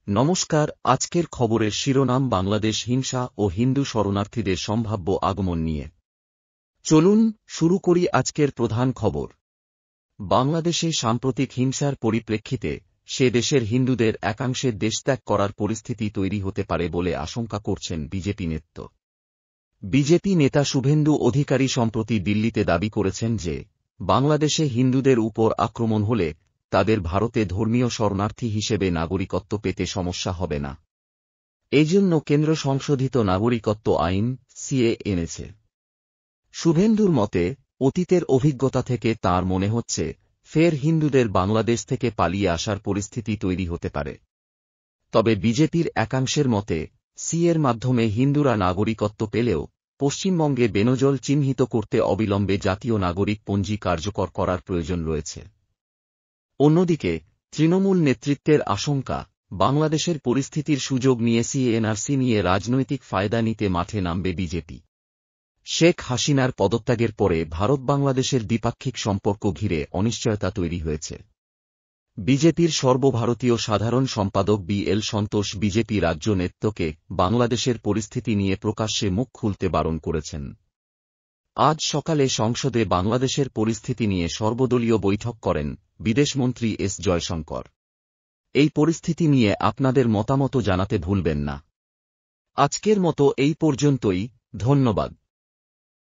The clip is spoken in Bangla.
নমস্কার। আজকের খবরের শিরোনাম বাংলাদেশ হিংসা ও হিন্দু শরণার্থীদের সম্ভাব্য আগমন নিয়ে। চলুন শুরু করি আজকের প্রধান খবর। বাংলাদেশে সাম্প্রতিক হিংসার পরিপ্রেক্ষিতে সে দেশের হিন্দুদের একাংশের দেশত্যাগ করার পরিস্থিতি তৈরি হতে পারে বলে আশঙ্কা করছেন বিজেপি নেতৃত্ব। বিজেপি নেতা শুভেন্দু অধিকারী সম্প্রতি দিল্লিতে দাবি করেছেন যে বাংলাদেশে হিন্দুদের উপর আক্রমণ হলে তাদের ভারতে ধর্মীয় শরণার্থী হিসেবে নাগরিকত্ব পেতে সমস্যা হবে না। এজন্য কেন্দ্র সংশোধিত নাগরিকত্ব আইন সিএ এনেছে। শুভেন্দুর মতে, অতীতের অভিজ্ঞতা থেকে তাঁর মনে হচ্ছে ফের হিন্দুদের বাংলাদেশ থেকে পালিয়ে আসার পরিস্থিতি তৈরি হতে পারে। তবে বিজেপির একাংশের মতে, সিএর মাধ্যমে হিন্দুরা নাগরিকত্ব পেলেও পশ্চিমবঙ্গে বেনজল চিহ্নিত করতে অবিলম্বে জাতীয় নাগরিক পঞ্জি কার্যকর করার প্রয়োজন রয়েছে। অন্যদিকে তৃণমূল নেতৃত্বের আশঙ্কা, বাংলাদেশের পরিস্থিতির সুযোগ নিয়ে সিএনআরসি নিয়ে রাজনৈতিক ফায়দা নিতে মাঠে নামবে বিজেপি। শেখ হাসিনার পদত্যাগের পরে ভারত বাংলাদেশের দ্বিপাক্ষিক সম্পর্ক ঘিরে অনিশ্চয়তা তৈরি হয়েছে। বিজেপির সর্বভারতীয় সাধারণ সম্পাদক বি.এল. সন্তোষ বিজেপি রাজ্য নেতৃত্বকে বাংলাদেশের পরিস্থিতি নিয়ে প্রকাশ্যে মুখ খুলতে বারণ করেছেন। আজ সকালে সংসদে বাংলাদেশের পরিস্থিতি নিয়ে সর্বদলীয় বৈঠক করেন বিদেশমন্ত্রী এস জয়শঙ্কর। এই পরিস্থিতি নিয়ে আপনাদের মতামত জানাতে ভুলবেন না। আজকের মতো এই পর্যন্তই, ধন্যবাদ।